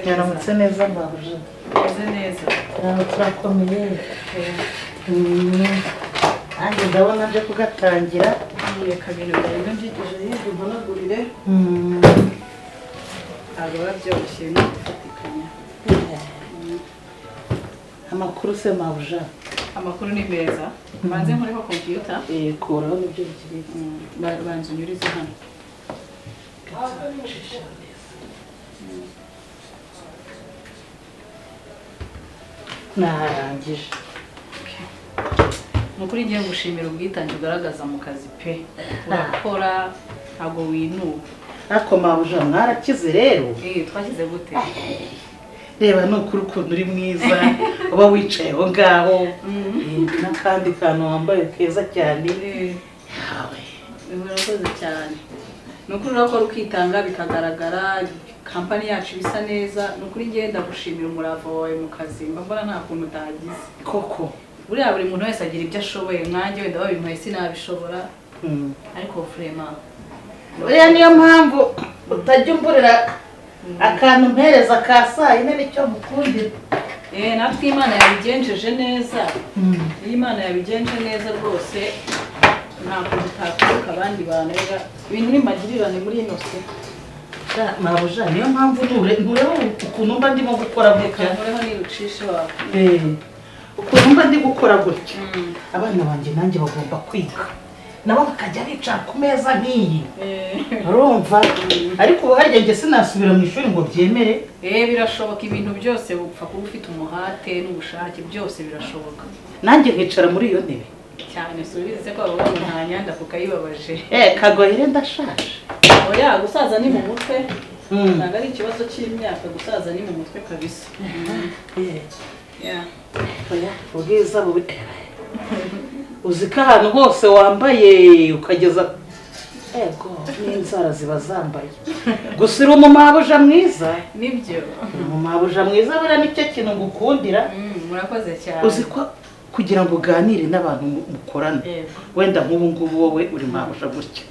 Yaramutse neza mabuja. neza. Turakomeye. Anje ndabona nje kugatangira. Reka bintu byari byigije hirya mpanagurire. Ntabwo biba byoroshye no gufatikanya. Amakuru se mabuja. Amakuru ni meza. Banze nkuriho computer. Kuraho nibyo bikiri. Banze unyurize hano. Narangije. Nukuri ngiye gushimira ubwitange ugaragaza mu kazi pe. Urakora ntabwo winuba. Ako mabuja mwarakize rero. Twakize gute? Reba nukuri ukuntu uri mwiza. Uba wicaye aho ngaho. N'akandi kantu wambaye keza cyane. Yawe. Urakoze cyane. Nukuri urakora ukitanga bikagaragara. Kampani yacu bisa neza. Nukuri ngenda gushimira umurava wawe mu kazi. Mbona nta kuntu utagize. Koko. Buriya buri muntu wese agira ibyo ashoboye. Mwanjye wenda babimpaye sinabishobora. Ariko vraiment. Oya niyo mpamvu utajya umburira akantu mpereza ka saa yine nicyo mukundira. Natwe Imana yabigenjeje neza. Iyo Imana yabigenje neza rwose ntabwo dutakuruka abandi bantu. Ibintu ni magirirane muri ino se. Mabuja niyo mpamvu ntureba ukuntu mba ndimo gukora gutya. Ntureho nirucishe wawe. Ukuntu mba ndi gukora gutya. Abana banjye nanjye bagomba kwiga. Nabo bakajya bicara ku meza nk'iyi. Urumva? Ariko ubu harya njye sinasubira mu ishuri ngo byemere. Birashoboka ibintu byose upfa kuba ufite umuhate n'ubushake byose birashoboka. Nanjye nkicara muri iyo ntebe. Cyane subize ko abo bantu nta nyanda kukayibabaje. Kagohere ndashaje. Oya gusaza ni mu mutwe. Ntabwo ari ikibazo cy'imyaka, gusaza ni mu mutwe kabisa. Oya ubwiza bubi. Uzi ko ahantu hose wambaye ukageza n'inzara ziba zambaye. Gusa uri umumabuja mwiza. Nibyo. Umumabuja mwiza buriya nicyo kintu ngukundira. Murakoze cyane. Uzi ko kugira ngo uganire n'abantu mukorana. Wenda nk'ubu ngubu wowe uri mabuja gutya.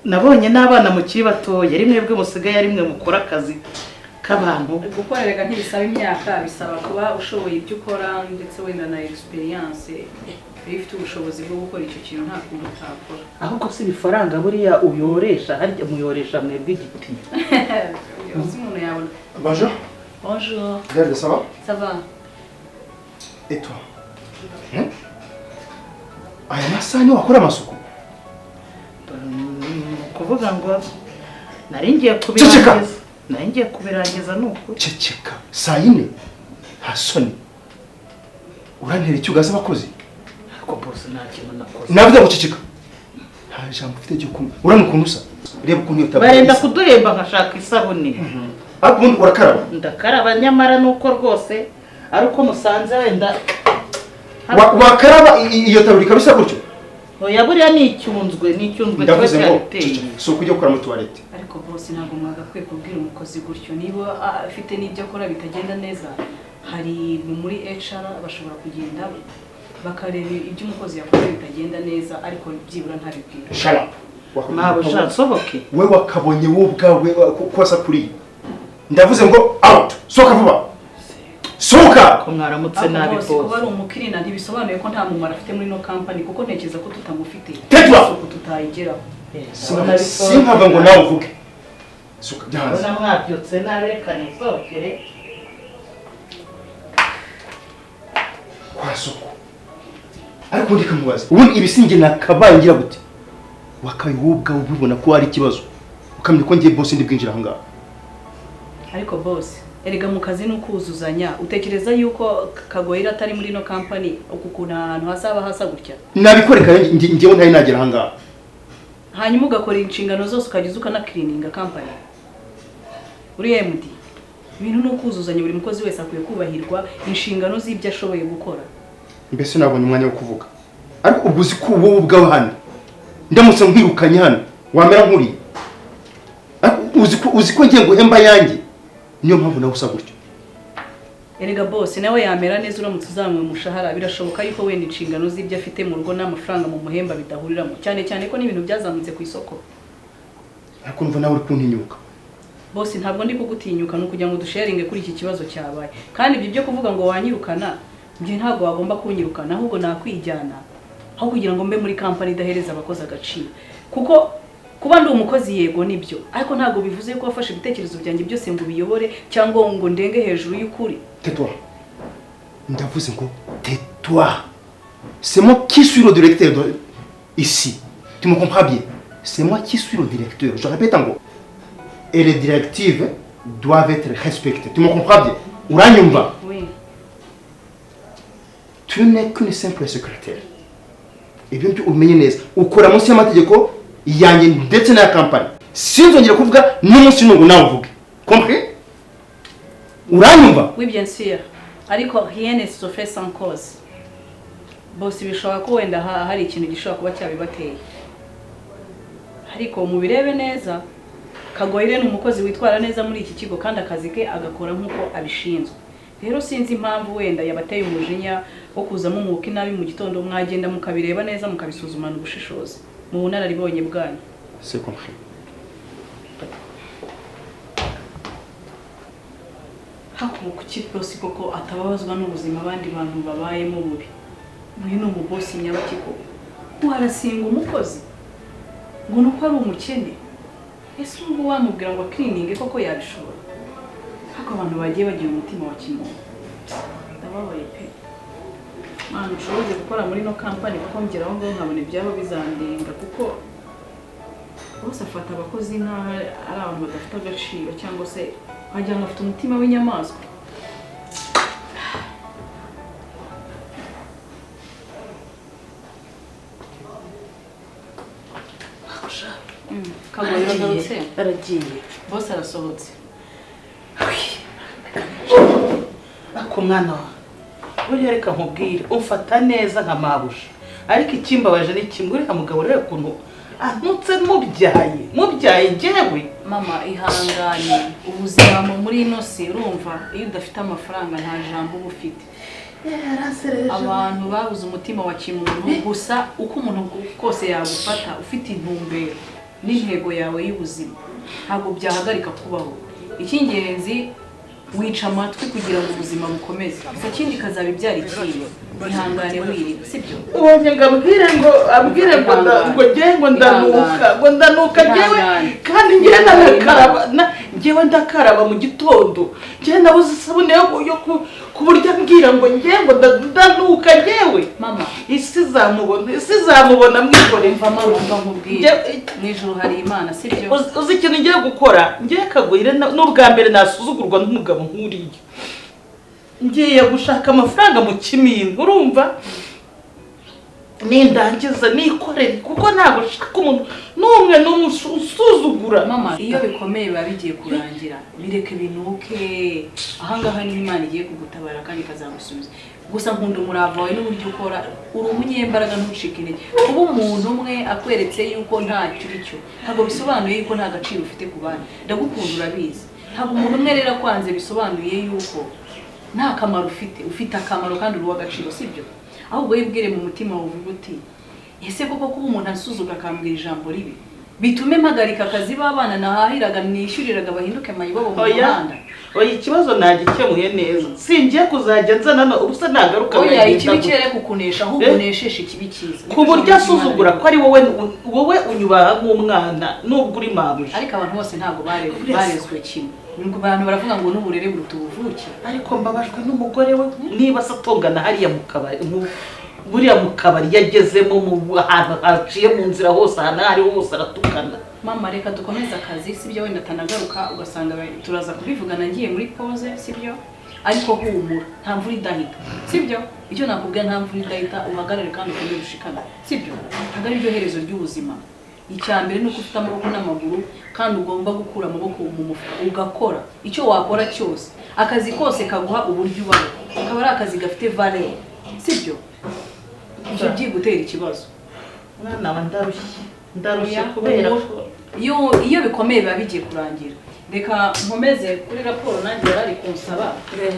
Nabonye n'abana mukiri batoya ari mwebwe musigaye ari mwe mukora akazi k'abantu. Gukorerega ntibisaba imyaka, bisaba kuba ushoboye ibyo ukora ndetse wenda na experience. Bifite ubushobozi bwo gukora icyo kintu nta kuntu utakora. Ahubwo si ibifaranga buriya uyoresha harya muyoresha mwebwe igiti. Uzi umuntu yabona. Bonjour. Bonjour. Gerda, ça va? Ça va. Et toi? Aya masani wakora amasuku? Kuvuga ngo nari ngiye kubirangiza. Nari ngiye kubirangiza nuko. Ceceka. Saa yine. Hasoni. Urantera icyo ugaza abakozi? Ariko boss nta kintu nakoze. Navuga guceceka. Nta jambo ufite cyo kumwe. Urana ukuntu usa. Reba ukuntu yotabara. Barenda kuduhemba nkashaka isabune. Ariko ubundi urakaraba? Ndakaraba nyamara nuko rwose ariko musanze wenda wakaraba iyo taburi kabisa gutyo. Oya buriya ni icyunzwe ndavuze ngo so kujya gukora mu toilette. Ariko boss ntabwo mwagakwiye kubwira umukozi gutyo. Niba afite n'ibyo akora bitagenda neza, hari muri HR bashobora kugenda bakareba ibyo umukozi yakora bitagenda neza ariko byibura ntabibwira. Shala. Mabo jansoboke. We wakabonye wo bwawe kwasa kuri. Ndavuze ngo out. Soka vuba. Soka. Ko mwaramutse nabi boss. Kuba ari umukirina ntibisobanuye ko nta mumara afite muri no company kuko ntekereza ko tutamufite. Tetwa tutayigeraho. Sinkavuga ngo nawe uvuge. Soka byanze. Bona mwabyutse narekane sokere. Kwa soko. Ariko ndikamubaza. Ubundi ibisinge nakabangira gute? Wakayubwa ubibona ko ari ikibazo. Ukamenya ko ngiye boss ndi bwinjira hanga. Ariko boss erega mu kazi no kuzuzanya utekereza yuko Kagoyira atari muri no company ukukuna ahantu hasaba hasa gutya. Nabikoreka ngiyeho ntari nagera hanga. Hanyuma ugakora inshingano zose ukagize ukana cleaning company. Uri MD. Ibintu no kuzuzanya buri mukozi wese akwiye kubahirwa inshingano z'ibyo ashoboye gukora. Mbese nabonye umwanya wo kuvuga. Ariko ubuzi ko wowe ubwawe hano. Ndamutse nkwirukanye hano wamera nkuri. Uzi ko ngiye guhemba yanjye. Niyo mpamvu nawe usa gutyo. Erega boss nawe yamera neza uramutse uzamwe umushahara birashoboka yuko wenda inshingano z'ibyo afite mu rugo n'amafaranga mu muhemba bidahuriramo cyane cyane ko n'ibintu byazamutse ku isoko. Ariko numva nawe uri kuntinyuka. bose ntabwo ndi kugutinyuka no kugira ngo dusharinge kuri iki kibazo cyabaye kandi ibyo byo kuvuga ngo wanyirukana njye ntabwo wagomba kunyirukana ahubwo nakwijyana aho kugira ngo mbe muri company idahereza abakozi agaciro kuko kuba ndi umukozi yego nibyo ariko ntabwo bivuze ko wafashe ibitekerezo byanjye byose ngo biyobore cyangwa ngo ndenge hejuru y'ukuri. Tais-toi. Ndavuze ngo tais-toi. C'est moi qui suis le directeur ici. Tu me comprends bien? C'est moi qui suis le directeur. Je répète encore. Et les directives doivent être respectées. Tu me comprends bien? Uranyumva? Oui. Tu n'es qu'une simple secrétaire. Et bien tu umenye neza. Ukora munsi y'amategeko yanjye ndetse na campagne. Sinzongera kuvuga n'umunsi n'ubu nawe uvuge. Compris? Uranyumva? Oui bien sûr. Ariko rien ne se fait sans cause. Bose bishobora ko wenda hari ikintu gishobora kuba cyabibateye. Ariko mubirebe neza Kagoyire ni umukozi witwara neza muri iki kigo kandi akazi ke agakora nkuko abishinzwe. Rero sinzi impamvu wenda yabateye umujinya wo kuzamo umwuka inabi mu gitondo mwagenda mukabireba neza mukabisuzumana ubushishozi mu bunararibonye bwanyu. C'est compris. Hakuba kuki bosi koko atababazwa n'ubuzima abandi bantu babayemo bubi. Uyu ni umubosi nyabakiko. Warasinga umukozi ngo nuko ari umukene. Ese ubwo wamubwira ngo cleaning koko yabishobora. Hako abantu bagiye bagira umutima wa kimuntu. Ndababaye pe. Mwana ushoboye gukora muri no company kuko ngeraho ngo nkabone ibyabo bizandenga kuko bose afata abakozi nkaho ari abantu badafite agaciro cyangwa se wagira ngo afite umutima w'inyamaswa. Kagoyire aragiye. Bose arasohotse. Ako mwana wa. Buriya reka nkubwire umfata neza nka mabusha. Ariko ikimbabaje ni kimwe uriya mugabo rero kuntu antutse mubyaye jewe. Mama ihanganye ubuzima muri ino si urumva iyo udafite amafaranga nta jambo uba ufite. Abantu babuze umutima wa kimuntu gusa uko umuntu kose yagufata ufite intumbero n'intego yawe y'ubuzima ntabwo byahagarika kubaho. Icy'ingenzi wica amatwi kugira ngo ubuzima bukomeze. Ikindi kazaba ibyara ikiyo ihangane wirinda sibyo. Ubonye ngo abwire ngo ndanuka jewe kandi ngewe ndakaraba mu gitondo jewe nabuze isabune yo kuburyo ambwira ngo ngewe ndanuka jewe. Mama isi zamubona mwikore mva mama nkubwire n'ijuru hari Imana sibyo. Uzi ikintu ngiye gukora ngiye Kagoyire n'ubwa mbere nasuzugurwa n'umugabo nk'uriya. Ngiye gushaka amafaranga mu Kimingo urumva nindangiza nikorere kuko ntabwo shaka umuntu n'umwe usuzugura. Mama iyo bikomeye biba bigiye kurangira bireke binuke ahangaha ni Imana igiye kugutabara kandi kazagusubiza. Gusa nkunda umurava wawe n'uburyo ukora uri umunyembaraga ntucike intege. Kuba umuntu umwe akweretse yuko nta cyo ntabwo bisobanuye yuko nta gaciro ufite ku bandi. Ndagukunda urabizi. Ntabwo umuntu umwe rero kwanze bisobanuye yuko nta kamaro ufite akamaro kandi uri w'agaciro sibyo. Ahubwo yibwire mu mutima wawe uvuga uti ese koko kuba umuntu asuzuga akambwira ijambo ribi bitume mpagarika akazi b'abana nahahiraga nishyuriraga bahinduke mayibobo mu muhanda. Oya ikibazo nagikemuye neza singiye kuzajya nzana ubusa nagaruka. Oya ikibi cyere kukunesha ahubwo unesheshe ikibi cyiza ku buryo asuzugura ko ari wowe unyubaha nk'umwana nubwo uri mabuje. Ariko abantu bose ntabwo barezwe kimwe. Abantu baravuga ngo n'uburere buruta ubuvuke. Ariko mbabajwe n'umugore we niba satongana hariya mu kabari buriya mu kabari yagezemo mu ahantu haciye mu nzira hose ahantu ari hose aratukana. Mama reka dukomeze akazi sibyo wenda tanagaruka ugasanga turaza kubivugana ngiye muri pause sibyo. Ariko humura nta mvura idahita sibyo. Icyo nakubwira nta mvura idahita uhagarare kandi ukomeze ushikana sibyo. Ntabwo ari ryo herezo ry'ubuzima. Icyambere nuko ufite amaboko n'amaguru kandi ugomba gukura amaboko mu mufuka ugakora icyo wakora cyose. Akazi kose kaguha uburyo ubaho akaba ari akazi gafite valeur sibyo. Icyo byigutera ikibazo. Mwana wa ndarushye kubera ko iyo bikomeye biba bigiye kurangira. Reka nkomeze kuri raporo nanjye yarari kunsaba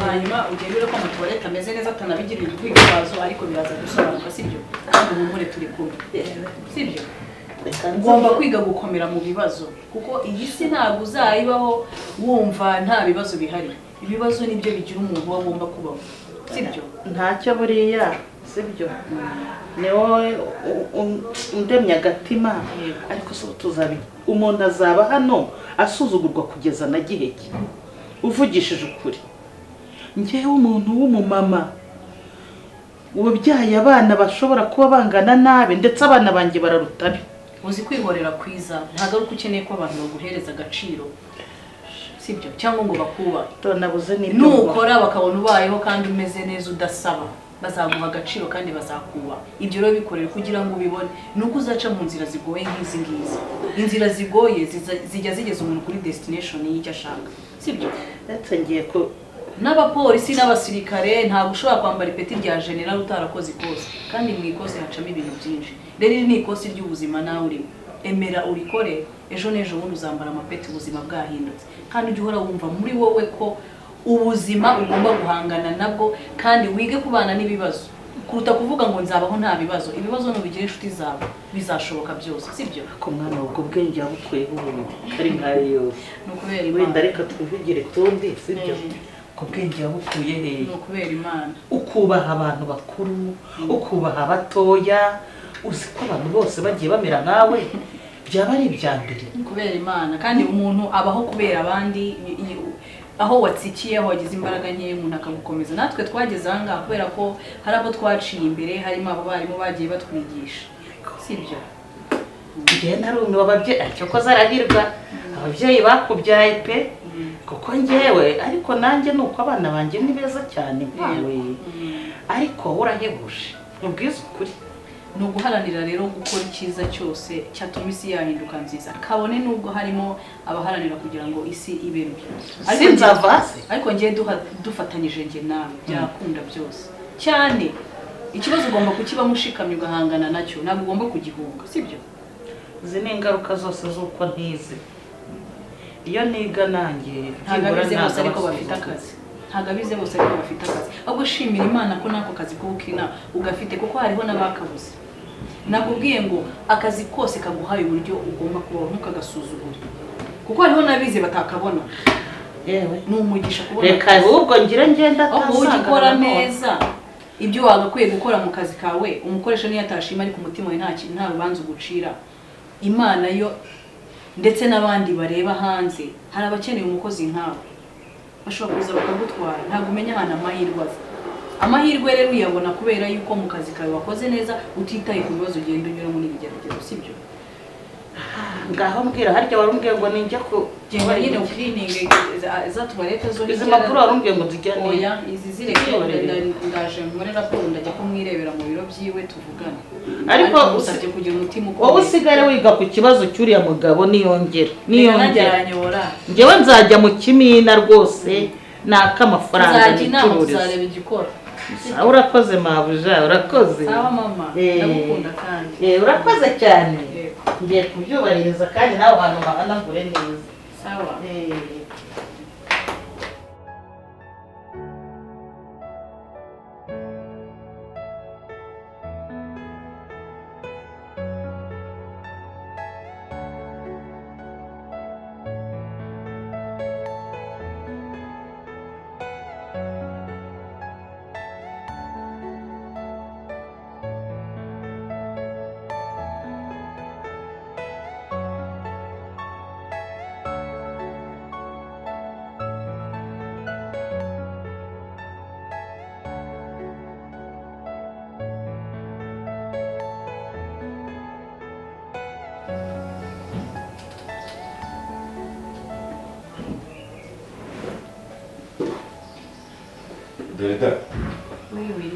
hanyuma ugendere ko amatoilette ameze neza atanabigirira urwitwazo ariko biraza gusobanuka sibyo. Kandi umumure turi kumwe sibyo. ugomba kwiga gukomera mu bibazo kuko iyi si ntabwo uzayibaho wumva nta bibazo bihari. Ibibazo nibyo bigira umuntu uwo agomba kubaho, sibyo? ntacyo buriya sibyo, ni wowe undemye agatima, ariko se tuzabi umuntu azaba hano asuzugurwa kugeza na giheke uvugishije ukuri. Njyewe umuntu w'umumama wabyaye abana bashobora kuba bangana nabi, ndetse abana banjye bararutabe. Uzi kwihorera kwiza ntabwo ari uko ukeneye ko abantu baguhereza agaciro, sibyo? Cyangwa ngo bakubahe. Nabuze n'ibyo nukora bakabona ubayeho kandi umeze neza udasaba, bazaguha agaciro kandi bazakubaha. Ibyo rero bikorera kugira ngo ubibone nuko uzaca mu nzira zigoye nk'izi ngizi. Inzira zigoye zijya zigeza umuntu kuri destination y'icyo ashaka, sibyo? ndetse ngiye ko n'abapolisi n'abasirikare ntabwo ushobora kwambara ipeti rya general utarakoze ikosa, kandi mu ikosa hacamo ibintu byinshi. Rero iri ni ikosa ry'ubuzima nawe urimo, emera urikore, ejo n'ejo bundi uzambara amapeti ubuzima bwahindutse. Kandi ujye uhora wumva muri wowe ko ubuzima ugomba guhangana nabwo, kandi wige kubana n'ibibazo kuruta kuvuga ngo nzabaho nta bibazo. Ibibazo nubigira inshuti zawe bizashoboka byose, sibyo? ko mwana ubwo bwenge yabukuye ubundi kari nkayo yose. Nukubera wenda Imana. reka twivugire tundi, sibyo? ko bwenge yabukuye hehe? Nukubera Imana. Ukubaha abantu bakuru, ukubaha abatoya, uzi ko abantu bose bagiye bamera nawe, byaba ari ibya mbere. Kubera Imana. Kandi umuntu abaho kubera abandi, aho watsikiye aho wagize imbaraga nke umuntu akagukomeza. Natwe twageze aha ngaha kubera ko hari abo twaciye imbere, harimo abo barimu bagiye batwigisha, sibyo? Njyewe narumiwe ababyeyi, cyo ko zarahirwa ababyeyi bakubyaye pe, kuko njyewe ariko nanjye nuko abana banjye ni beza cyane nkawe, ariko urahebuje ubwiza ukuri. Ni uguharanira rero gukora icyiza cyose cyatuma isi yahinduka nziza, kabone nubwo harimo abaharanira kugira ngo isi ibe mbi. Ariko njye dufatanyije njye nawe byakunda byose cyane. Ikibazo ugomba kukiba mushikamye ugahangana nacyo, ntabwo ugomba kugihunga, sibyo? Izi ni ingaruka zose z'uko ntize. Iyo niga nanjye ntabwo abize bose ariko bafite akazi, ntabwo abize bose ariko bafite akazi. Ahubwo shimira Imana ko nako kazi k'ubukina ugafite, kuko hariho n'abakabuze. Nakubwiye ngo akazi kose kaguhaye uburyo ugomba kubaho, ntukagasuzugure, kuko hariho n'abize batakabona. Yewe ni umugisha kubona. Reka ahubwo ngire ngenda aho ugikora neza ibyo wagakwiye gukora mu kazi kawe, umukoresha niyo atashima ariko umutima we nta rubanza ugucira. Imana yo ndetse n'abandi bareba hanze, hari abakeneye umukozi nkawe, bashobora kuza bakagutwara. Ntabwo umenya ahantu amahirwe aza. Amahirwe rero uyabona kubera yuko mu kazi kawe wakoze neza, utitaye ku bibazo ugenda unyuramo n'ibigeragezo, sibyo? Ngaho mbwira, harya warumbwiye ngo ninjya ku genda nyine cleaning za tuwarete zo izi makuru warumbwiye ngo zijyane. Oya, izi zireke ndaje muri raporo ndajya kumwirebera mu biro byiwe tuvugane. Ariko usabye kugira umutima uko wowe usigare wiga ku kibazo cy'uriya mugabo niyongera. Njyewe nzajya mu kimina rwose n'akamafaranga nzareba igikora. Urakoze mabuja, urakoze. Sawa mama, ndagukunda kandi. Urakoze cyane. Ngiye kubyubahiriza kandi nawe abantu bahanagure neza. Sawa. Derida. Oui.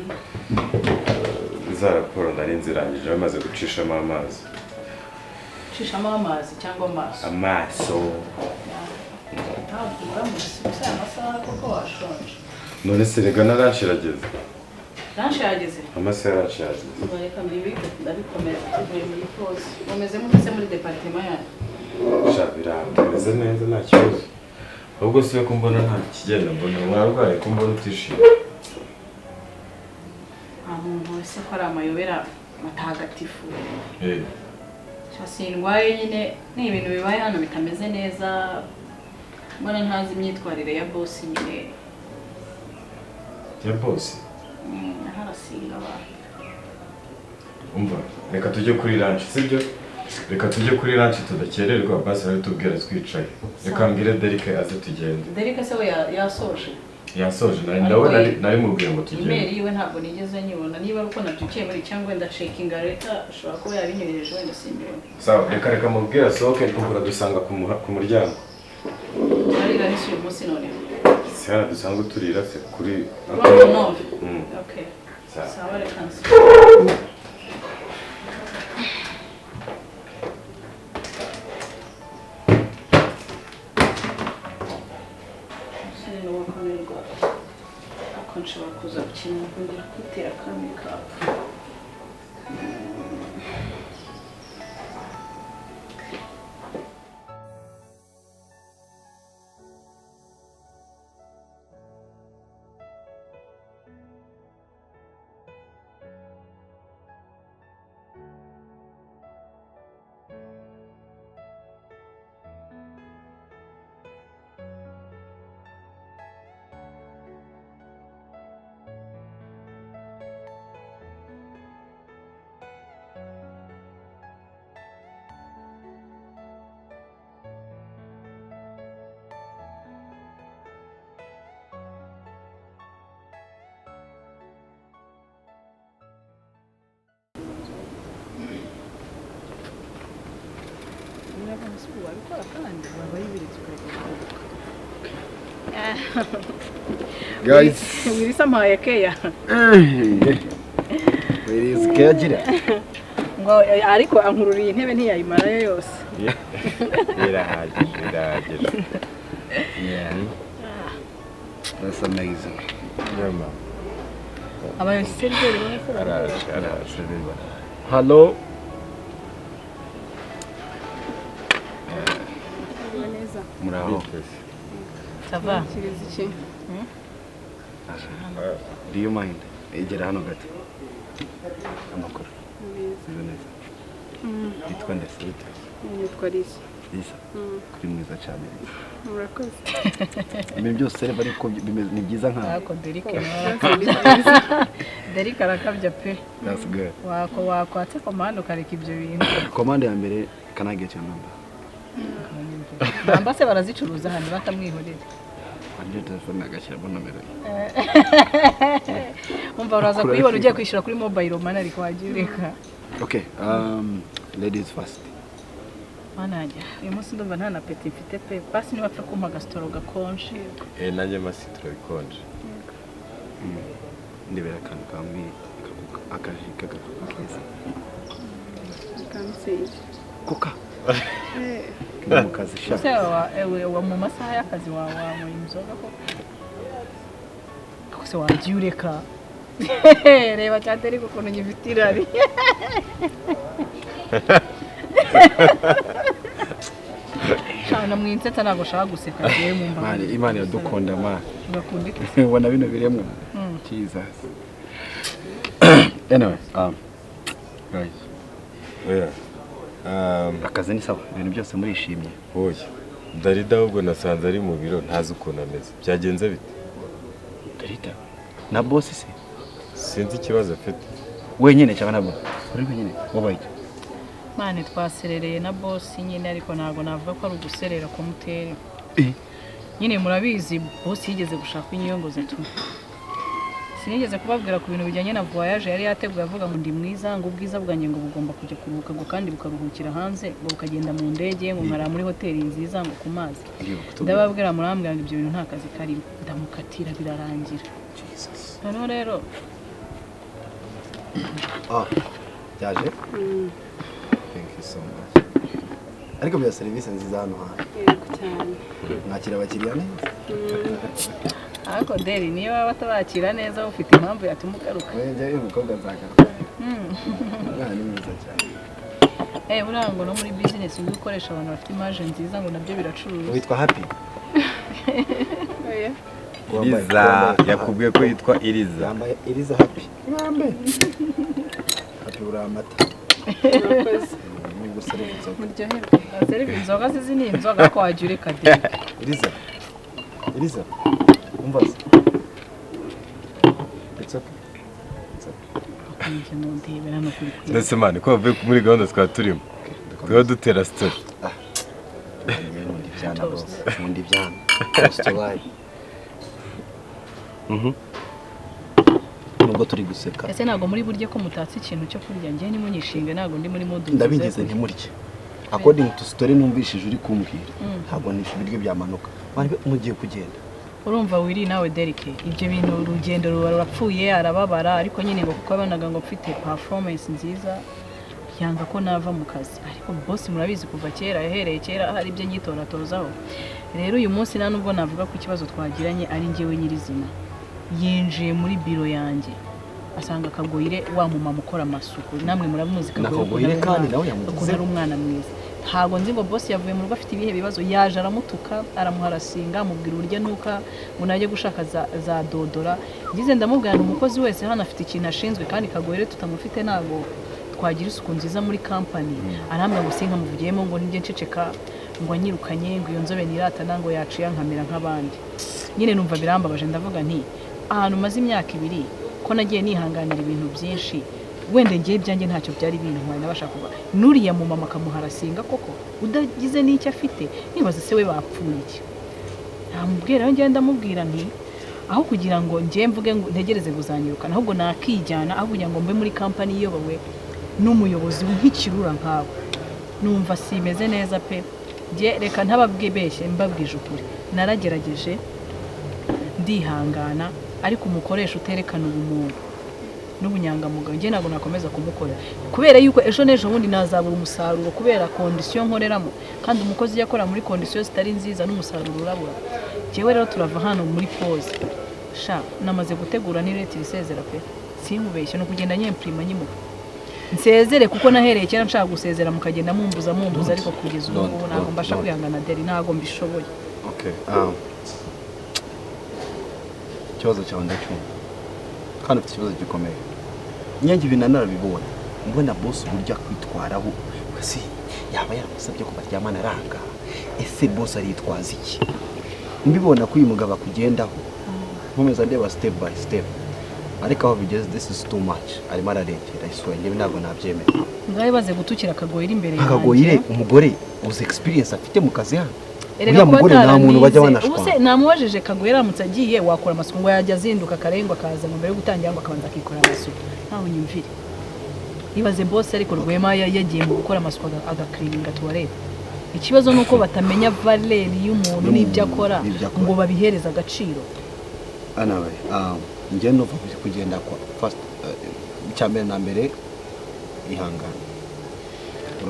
Za raporo nari nzirangije bamaze gucishamo amazi. Gucishamo amazi cyangwa amaso? Amaso. Ntabwo uramutse amasaha kuko washonje. None se rega narashirageze. Narashirageze? Amasaha yarashirageze. Bareka mbibike ndabikomeza tuvuye muri pause. Umeze mutse muri departement yanyu? Shabira, umeze neza nta kibazo. Ahubwo siwe ko mbona nta kigenda, mbona mwarwaye ko mbona utishimye. Muntu wese ko ari amayobera matagatifu. Sindwaye nyine ni ibintu bibaye hano bitameze neza. Mbona ntazi imyitwarire ya boss nyine. Ya boss? Harasinga abantu. Umva, reka tujye kuri lunch, sibyo? Reka tujye kuri lunch tudakererwa, basi rero tubwire twicaye. Reka mbwire Derek aze tugende. Derek se we yasoje. Yasoje nari mubwiye ngo tugende. Email yiwe ntabwo nigeze nyibona. Niba uko nabyukiye muri cyangwa wenda checkinga leta ashobora kuba yabinyohereje wenda simbibona. Sawa, reka mubwire asohoke tugura dusanga ku muryango. Ari gahisi uyu munsi none. Sara dusanzwe turira se kuri No. Okay. Sawa reka nsi. Nshobora kuza gukina kongera kwitera kamwe kapu. Guys, Wiri samaye keya. where is Kajira? Ngo ariko ankururiye intebe ntiyayimarayo yose. Irahagije. Yeah. That's amazing. Yeah, man. Abayoseriveri bane ko Araje. Hello. Muraho. Sava. Do you mind? Ejera hano gato. Amakuru. Meze neza. Yitwa ndetse bite? Nitwa Lisa. Lisa. Kuri mwiza cyane. Murakoze. Ibintu byose rero ariko ni byiza nka. Ako Derek arakabya pe. That's good. Wakwatse komando kareka ibyo bintu. Command ya mbere, can I get your number? Ambase barazicuruza hano batamwihorera. Anje telefone agashyiramo nomero. Umva uraza kuyibona ugiye kwishyura kuri mobile money ariko wagireka. Okay, ladies first. Manajya, uyu munsi ndumva nta na peti mfite pe. Basi niba apfa kumpa agasitoro gakonje. Nanjye masitro bikonje. Ndebera akantu kambi akaji kagakeza. Kamuseye. Koka. Mu kazi sha. Se wa mu masaha y'akazi wawe inzoga ko. Akose wabyureka. Reba cyateri kuko nyivitirari. Shana mwinsetsa nago shaka guseka giye mu mba. Mane Imana yadukunda ma. Ugakunda iki? Ubona bino biremwe. Jesus. Anyway, guys. Yeah. Akazi ni sawa, ibintu byose murishimye. Oya. Darida ahubwo nasanze ari mu biro ntazi ukuntu ameze. Byagenze bite? Darida. Na boss se? Sinzi ikibazo afite. Wenyine cyangwa na boss? Uri wenyine? Wabaye. Mane twaserereye na boss nyine ariko nago navuga ko ari uguserera ko mutere. Nyine murabizi boss yigeze gushaka inyongoza tu. Sinigeze kubabwira ku bintu bijyanye na voyage yari yateguye avuga ngo ndi mwiza ngo ubwiza bwanjye ngo bugomba kujya kuruhuka ngo kandi bukaruhukira hanze ngo bukagenda mu ndege ngo nkara muri hoteli nziza ngo ku mazi. Ndababwira murambwira ngo ibyo bintu nta kazi karimo ndamukatira birarangira. Jesus. Hano rero Yaje? Thank you so much. Ariko bya service nziza hano ha. Yego cyane. Mwakira abakiriya neza. Ariko Deri niba batabakira neza ufite impamvu yatuma ugaruka. Wewe umukobwa nzagaruka. Mwana ni mwiza cyane. Burango no muri business ngo ukoresha abantu bafite image nziza ngo nabyo biracuruza. Witwa Happy? Oya. Iriza yakubwiye ko yitwa Iriza. Yambaye Iriza Happy. Happy uramata. Murakoze. gusereva inzoga. muryoherwe serivisi inzoga zizi ni inzoga ko wajya ureka de Eliza umva se it's okay njye mundebera no kuri kwiye ndetse mani ko bavuye muri gahunda twari turimo tuba dutera story Mundi byana just why nubwo turi guseka ese ntabwo muri buryo ko mutatse ikintu cyo kurya njye ni munyishinga ntabwo ndi muri mood ndabigeze ntimurye according to story numvishije uri kumbwira ntabwo nishe ibiryo byamanuka bari mugiye kugenda urumva wiri nawe Derek ibyo bintu urugendo rurapfuye arababara ariko nyine ngo kuko abanaga ngo mfite performance nziza yanga ko nava mu kazi ariko boss murabizi kuva kera yahereye kera hari ibyo nyitoratozaho rero uyu munsi nta nubwo navuga ko ikibazo twagiranye ari njyewe nyirizina yinjiye muri biro yanjye asanga Kagoyire wa mumama ukora amasuku namwe murabimuzi Kagoyire kandi nawe yamugize ari umwana mwiza ntabwo nzi ngo boss yavuye mu rugo afite ibihe bibazo yaje aramutuka aramuharasinga amubwira urya nuka ngo najye gushaka za dodora ngize ndamubwira umukozi wese hano afite ikintu ashinzwe kandi Kagoyire tutamufite ntabwo twagira isuku nziza muri company arambwa ngo sinka muvugiyemo ngo nijye nceceka ngo anyirukanye ngo iyo nzobe niratana ngo yaciye nkamera nk'abandi nyine numva birambabaje ndavuga nti ahantu maze imyaka 2 ko nagiye nihanganira ibintu byinshi wende ngiye byanjye ntacyo byari bintwaye nabasha kuba nuriya mu mama kamuharasinga koko udagize n'icyo afite nibaza se we bapfuye iki namubwira ngenda mubwira nti aho kugira ngo ngiye mvuge ngo ntegereze guzanyirukana ahubwo nakijyana aho kugira ngo mbe muri company iyobowe n'umuyobozi nk'ikirura nkawe numva simeze neza pe ngiye reka ntababwibeshye mbabwije ukuri naragerageje ndihangana ariko umukoresha uterekana ubumuntu n'ubunyangamugayo ngiye ntabwo nakomeza kumukorera kubera yuko ejo n'ejo bundi nazabura umusaruro kubera condition nkoreramo kandi umukozi yakora muri condition zitari nziza n'umusaruro urabura jewe rero turava hano muri pause sha namaze gutegura ni leta isezera pe sinkubeshye no kugenda nyemprima nyimuka nsezere kuko nahereye cyane nshaka gusezera mukagenda mumbuza ariko kugeza ubu ntabwo mbasha kwihangana deri ntabwo mbishoboye okay ikibazo cyawe ndacyumva kandi ufite ikibazo gikomeye nyange ibintu narabibona mbona boss uburyo kwitwaraho kasi yaba yaramusabye ko baryamana aranga ese boss aritwaza iki mbibona ko uyu mugabo akugendaho nkomeza ndeba step by step ariko aho bigeze this is too much arimo ararengera iswenge ntabwo nabyemera ngaye baze gutukira Kagoyire imbere yanjye Kagoyire umugore uzi experience afite mu kazi hano uriya mugore nta muntu bajya banashwa ubuse namubajije Kagoyire aramutse agiye wakora amasuku ngo yajya azinduka akarengwa akaza ngo mbere yo gutangira ngo akabanza akikora amasuku ntaho nyumvire ibaze boss ariko Rwema yagiye mu gukora amasuku agakirininga toilette ikibazo nuko batamenya valeur y'umuntu n'ibyo akora ngo babihereza agaciro anawe njye no kugenda kwa first cyambere na mbere ihangana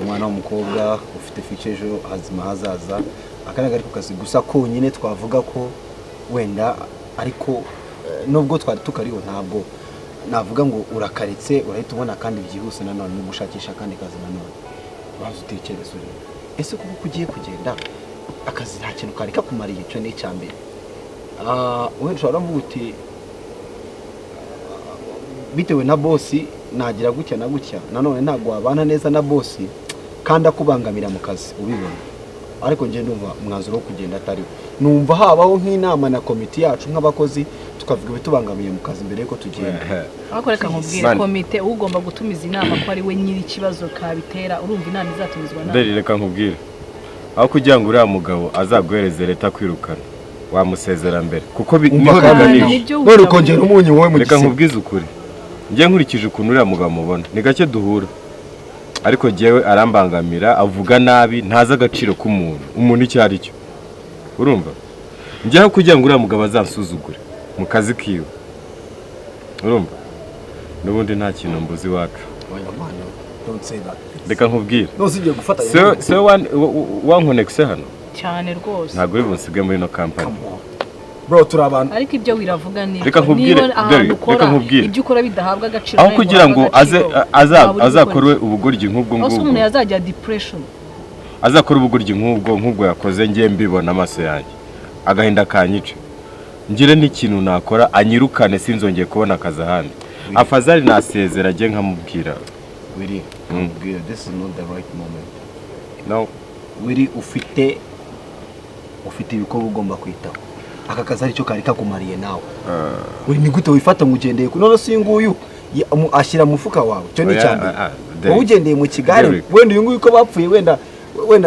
umwana w'umukobwa ufite future ejo hazima hazaza akanaga ariko kazi gusa ko nyine twavuga ko wenda ariko nubwo twari tukariho ntabwo navuga ngo urakaretse urahita ubona kandi byihuse nanone no gushakisha kandi kazi nanone bazo utekereza uri ese kuko kugiye kugenda akazi nta kintu kareka kumariye cyo ni cyambere we ushobora mvuga uti bitewe na boss nagira gutya na gutya nanone ntabwo wabana neza na boss kandi akubangamira mu kazi ubibona ariko ngiye numva umwanzuro wo kugenda atari numva habaho nk'inama na komite yacu nk'abakozi tukavuga ibitubangamiye mu kazi mbere yuko tugenda ariko reka nkubwire komite ugomba gutumiza inama ko ari we nyiri ikibazo kabitera urumva inama izatumizwa nawe reka nkubwire aho kugira ngo uriya mugabo azaguhereze leta kwirukana wamusezera mbere kuko niho biganisha none ukongera umunyu wowe mu reka nkubwize ukuri njye nkurikije ukuntu uriya mugabo mubona ni gake duhura ariko jewe arambangamira avuga nabi ntaza agaciro k'umuntu icyo ari cyo urumva njyeho kugira ngo uriya mugabo azansuzugure mu kazi kiwe urumva n'ubundi nta kintu mbuzi iwacu reka nkubwire se wankonekise hano cyane rwose ntabwo uri bunsige muri ino kampani bro turabana ariko ibyo wiravuga ni reka nkubwire ibyo ukora bidahabwa agaciro aho kugira ngo azakorwe ubugoryi nk'ubwo ngubwo umuntu yazajya depression azakora ubugoryi nk'ubwo yakoze ngiye mbibona amaso yanjye agahinda kanyice ngire n'ikintu nakora anyirukane sinzongeye kubona akazi ahandi afazari nasezera ajye nkamubwira wiri nkubwira this is not the right moment no wiri ufite ibikorwa ugomba kwitaho. Aka kazi aricyo kari kakumariye nawe. Uri ni gute wifata ngugendeye ku none si nguyu ashyira mu mufuka wawe cyo ni cyane. Wowe ugendeye mu Kigali wenda uyu nguyu ko bapfuye wenda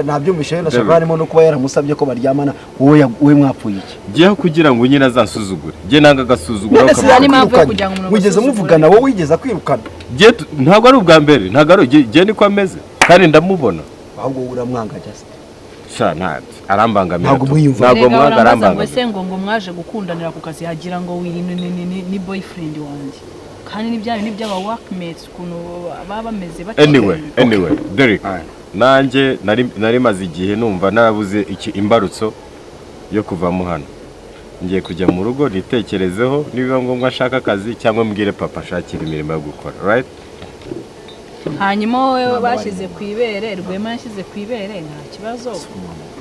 ntabyo mushaye na shabarimo no kuba yaramusabye ko baryamana wowe mwapfuye iki? Giye kugira ngo nyine azansuzugure. Giye nanga gasuzugura ko wigeze muvugana wowe wigeze kwirukana. Giye ntabwo ari ubwa mbere, ntabwo ari giye niko ameze kandi ndamubona. Ahubwo uramwanga just. Sha arambangamira. Ntabwo mwiyumva. Ntabwo mwanga arambangamira. Wese ngo mwaje gukundanira ku kazi hagira ngo wiri ni boyfriend wanjye. Kandi n'ibyaba workmates kuno baba bameze bake. Anyway, Derek. Nanjye nari maze igihe numva narabuze iki imbarutso yo kuvamo hano. Ngiye kujya mu rugo nitekerezeho niba ngombwa ashaka akazi cyangwa mbwire papa ashakira imirimo yo gukora, right? Hanyuma wowe bashyize ku ibere, Rwema yashyize ku ibere, nta kibazo.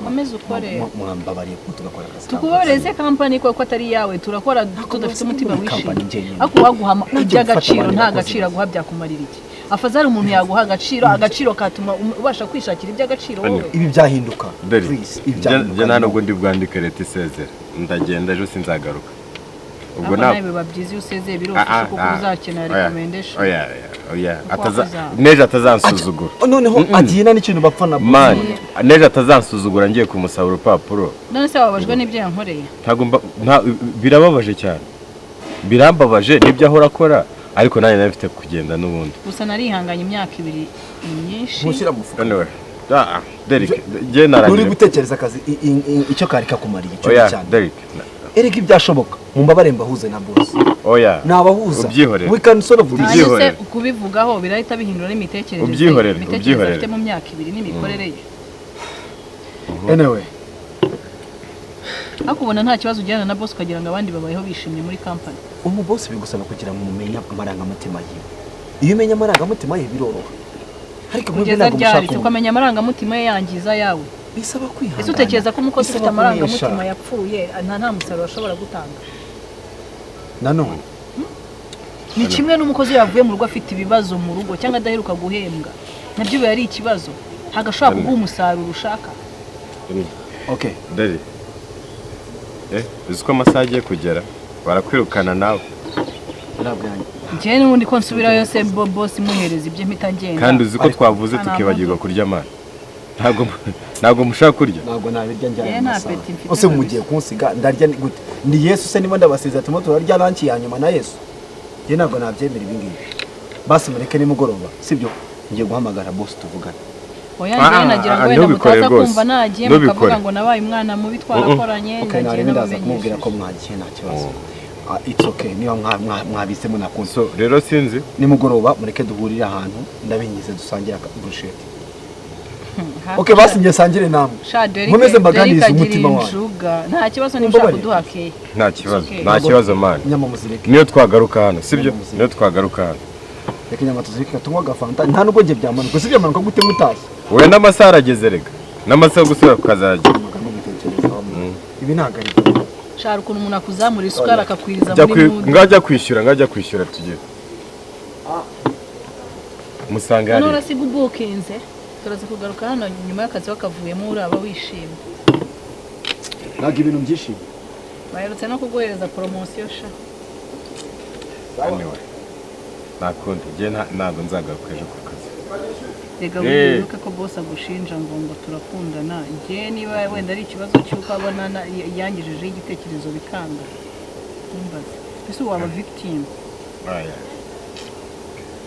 Komeza ukore. Mwambabariye ko tugakora akazi. Tukuboreze company ko atari yawe, turakora tudafite umutima wishimye. Ako waguhama iby'agaciro nta gaciro guha byakumarira iki. Afazari umuntu yaguha agaciro katuma ubasha kwishakira iby'agaciro wowe. Ibi byahinduka. Please, ibyo nta nubwo ndi bwandike leta isezera. Ndagenda ejo sinzagaruka. Ubwo nawe babyizi usezeye birose kuko uzakenera recommendation. Oya, neje atazansuzugura. Noneho agiyena n'ikintu bapfa na man, neje atazansuzugura ngiye kumusaba urupapuro. None se wabajwe n'ibyo yankoreye? Birababaje cyane. Birambabaje nibyo ahora akora. Ariko nawe nafite kugenda n'ubundi. Gusa narihanganye imyaka 2 myinshi. Mushyira mu fuka. Anyway, Derek, je naragiye. Uri gutekereza akazi icyo kari kakumariye cyo cyane. Derek. Erega ibyashoboka mumbabare mbahuze na boss. Oya. Nabahuza. Ubyihorere. We can solve this. Ubyihorere. Kubivugaho birahita bihindura n'imitekerereze. Ubyihorere. Afite mu myaka 2 n'imikorere ye. Anyway. Akubona nta kibazo ujyana na boss ukagira ngo abandi babayeho bishimye muri company. Boss bigusaba kugira ngo umenya amarangamutima yiwe. Iyo umenya amarangamutima ye biroroha. Ariko mu byo byari ukamenya amarangamutima ye yangiza yawe. Bisaba kwihangana. Ese utekereza ko umukozi ufite amarangamutima yapfuye nta musaruro ashobora gutanga? Nanone ni kimwe n'umukozi yavuye mu rugo afite ibibazo mu rugo cyangwa adaheruka guhembwa. Nabyo biba ari ikibazo. Hagashobora kuguha umusaruro ushaka. Okay. Dali. Uzi ko amasaha agiye kugera barakwirukana nawe. Njye n'ubundi ko nsubirayo se boss imuhereza ibyo mpita ngenda. Kandi uzi ko twavuze tukibagirwa kurya amana. Ntabwo mushaka kurya. Ntabwo nabirya njyana. Ose mugiye kunsiga ndarya gute? Ndi Yesu se niba ndabasiza tumo turarya lanchi ya nyuma na Yesu. Njye ntabwo nabyemera ibi ngibi. Basi mureke nimugoroba, sibyo? Ngiye guhamagara boss tuvugana. Oya njye nagira ngo wenda mutaza kumva nagiye mukavuga ngo nabaye umwana mubi twarakoranye. Okay, nari ndaza kumubwira ko mwagiye nta kibazo. It's okay, niba mwabisemo nakunze. So rero sinzi nimugoroba mureke duhurira ahantu ndabinyize dusangira bullshit. Okay, basi ngiye sangire namwe. Nkomeze mbaganize umutima wawe. Nta kibazo nimshaka kuduhakeye. Nta kibazo man. Nyama muzireke. Niyo twagaruka hano, sibyo? Niyo twagaruka hano. Reka nyama tuzireke tunywa gafanta. Nta nubwo ngiye byamanuka, sibyo amanuka gute mutazi. We n'amasaha arageze rega. N'amasaha gusubira kukazajya. Ibi nagari. Shara ukuntu umuntu akuzamura isukari akakwiriza muri mudu. Ngajya kwishyura tugiye. Musanga yari. None sigu bookinze. Turaza kugaruka hano nyuma y'akazi wakavuyemo uraba wishimye. Nagi ibintu byishimye. Baherutse no kuguhereza promotion sha. Anyway. Nakundi je ntabwo nzagaruka ejo ku kazi. Rega wibuke ko boss agushinja ngo turakundana. Ngiye niba wenda ari ikibazo cy'uko abona yangijije igitekerezo bikanga. Umbaze. Ese waba victim.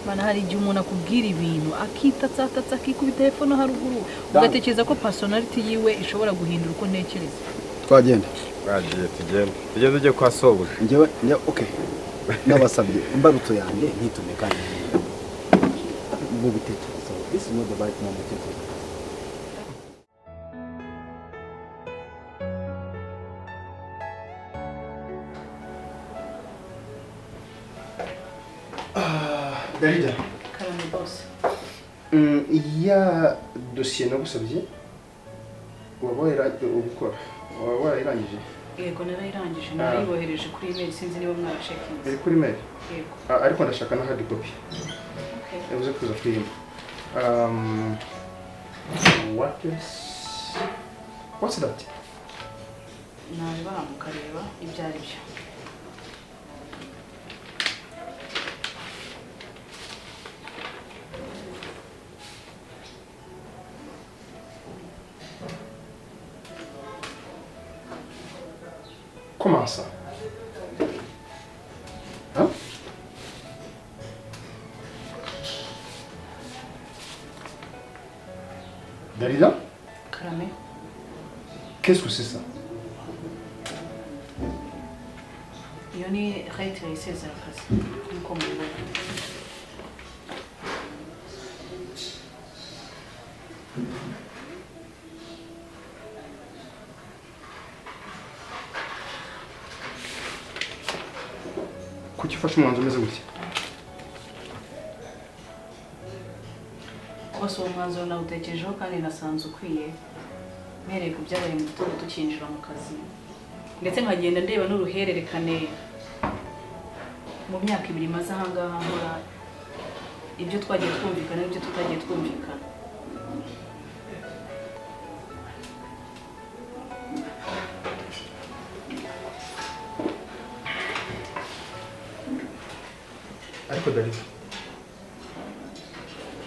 Bana hari igihe umuntu akubwira ibintu akitatsa akikubita telefone haruguru ugatekereza ko personality yiwe ishobora guhindura uko ntekereza. Twagenda. Tugende ujye kwa sobuja. Njyewe okay. Nabasabye imbarutso yanjye ntitume kandi mu bitekerezo. This is not the right moment to take. Dalida. Karame boss. Ya dosiye nagusabye waba warayirangije? Yego narayirangije narayibohereje kuri email sinzi niba mwaracekinze. Iri kuri mail? Yego. Ariko ndashaka na hard copy. Okay. Yavuze kuza kuyimba. What's that? nabibara mukareba ibyo ari byo. Comment ça? Hein? Dalida? Karame. Qu'est-ce que c'est ça? Iyo ni rate isezera akazi nkuko mubibona. Kuki ufashe umwanzuro umeze gutya? Bose uwo mwanzuro nawutekerejeho kandi nasanze ukwiye mpereye ku byabaye mu gitondo tukinjira mu kazi ndetse nkagenda ndeba n'uruhererekane mu myaka 2 maze ahangaha nkora ibyo twagiye twumvikana n'ibyo tutagiye twumvikana. Ariko Dalida,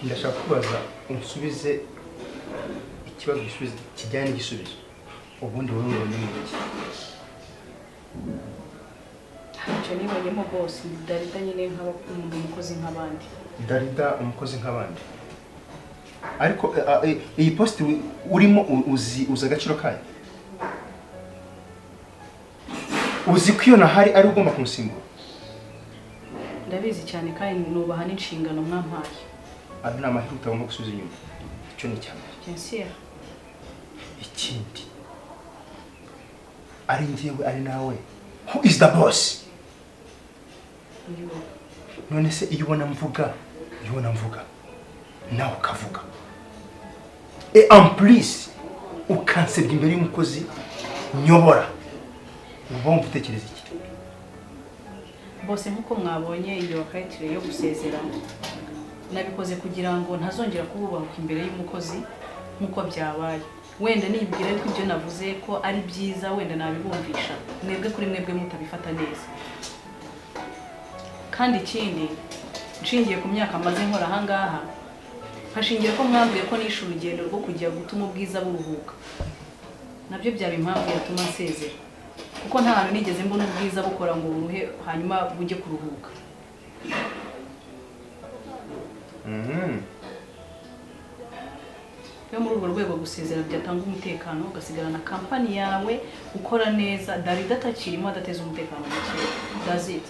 ndashaka kubaza unsubize ikibazo gisubize kijyanye n'igisubizo. Ubundi wowe ubonye iki? Icyo nibonyemo bose Dalida nyine nk'umukozi nk'abandi. Dalida umukozi nk'abandi. Ariko iyi post urimo uzi agaciro kayo? Uzi ko iyo nahari ari ugomba kumusimbura? Ndabizi cyane kandi nubaha n'inshingano mwampaye. Ari n'amahirwe utagomba gusubiza inyuma. Icyo ni cyane. Jensia. Ikindi. Ari njyewe ari nawe. Who is the boss? None se iyo ubona mvuga nawe ukavuga. Et en plus ukansebya imbere y'umukozi nyobora. Uba wumva utekereza iki? Bose nkuko mwabonye iyo wakayitire yo gusezera nabikoze kugira ngo ntazongera kububahuka imbere y'umukozi nkuko byabaye. Wenda nibwira yuko ibyo navuze ko ari byiza wenda nabibumvisha mwebwe kuri mwebwe mutabifata neza. Kandi ikindi nshingiye ku myaka maze nkora ahangaha hashingiye ko mwambwiye ko nishe urugendo rwo kujya gutuma ubwiza buruhuka. Nabyo byaba impamvu yatuma nsezera kuko nta hantu nigeze mbona ubwiza bukora ngo buruhe hanyuma bujye kuruhuka. Yo muri urwo rwego gusezera byatanga umutekano ugasigarana kampani yawe ukora neza. Dalida atakirimo adateza umutekano muke. Does it?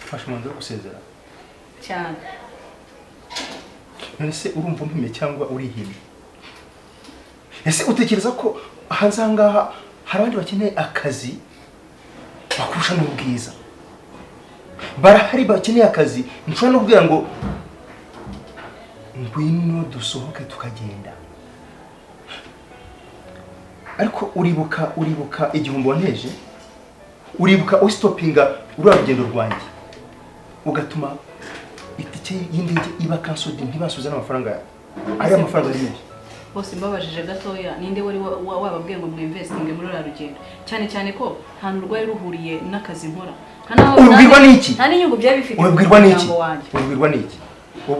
Fashe umwanzuro wo gusezera cyane. None se urumva umpimye cyangwa urihimye? Ese utekereza ko hanze ahangaha hari abandi bakeneye akazi bakurusha n'ubwiza? Barahari bakeneye akazi nshobora no kubwira ngo ngwino dusohoke tukagenda. Ariko uribuka igihombo wanteje? Uribuka usitopinga uriya rugendo rwanjye ugatuma itike y'indege iba cancelled ntibasubiza n'amafaranga ari amafaranga ari menshi. Bose mbabajije gatoya ninde wari wababwiye ngo mwinvestinge muri uriya rugendo cyane ko nta nurwaye ruhuriye n'akazi nkora. Ubwirwa n'iki? Nta n'inyungu byawe bifite. Ubwirwa n'iki?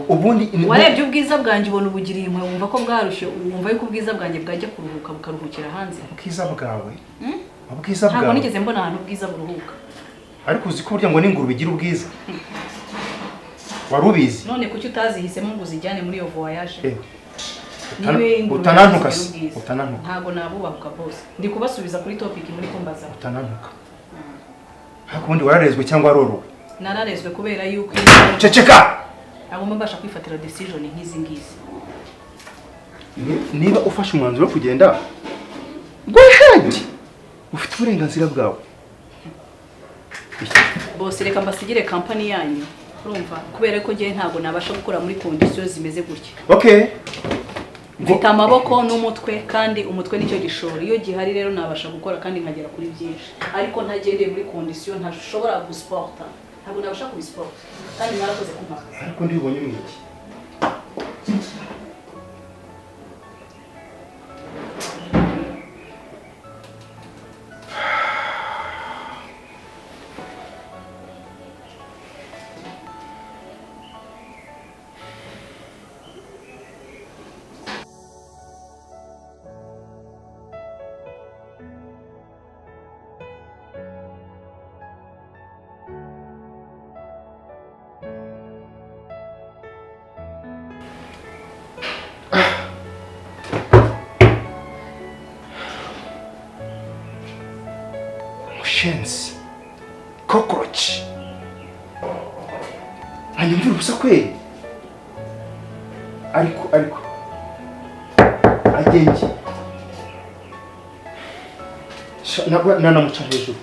Ubundi warebye ubwiza bwanjye ubona ubugiriye imwe wumva ko bwarushye wumva yuko ubwiza bwanjye bwajya kuruhuka bukaruhukira hanze. Ubwiza bwawe? Ntabwo nigeze mbona ahantu ubwiza buruhuka. Ariko uzi ko burya ngo n'ingurube igira ubwiza? Warubizi? None kuki utazihisemo ngo uzijyane muri iyo voyage? Utanantuka. Ntabwo nabubahuka bose. Ndi kubasubiza kuri topic muri kumbaza. Utanantuka. Ariko ubundi wararezwe cyangwa warorowe? Nararezwe kubera yuko Ceceka! agomba mbasha kwifatira decision nk'izi ngizi. Niba ufashe umwanzuro wo kugenda go ahead. Ufite uburenganzira bwawe. Bose reka mbasigire company yanyu. Urumva kubera ko ngiye ntago nabasha gukora muri conditions zimeze gutya. Okay. mfite amaboko n'umutwe kandi umutwe nicyo gishoro iyo gihari rero nabasha gukora kandi nkagera kuri byinshi ariko ntagendeye muri condition ntashobora gusporta ntabwo nabasha kubisporta kandi narakoze kumpa ariko ndibonye mwiki Shensi, cockroach. Anyumvira ubusa kweli. Ariko agenge. Nabwo nanamuca hejuru.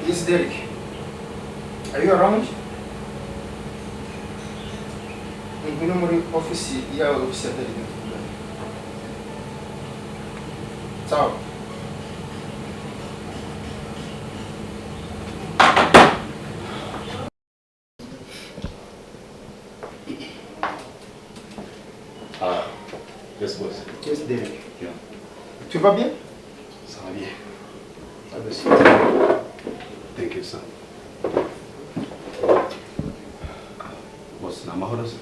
Yes, Derek. Are you around? Ngwino muri ofisi yawe ofisi ya Derek. Ciao. Yes, boss. Yes, Derek. Yeah. Tu vas bien? Ça va bien. Merci. Thank you, sir. Boss, na mahoro sir.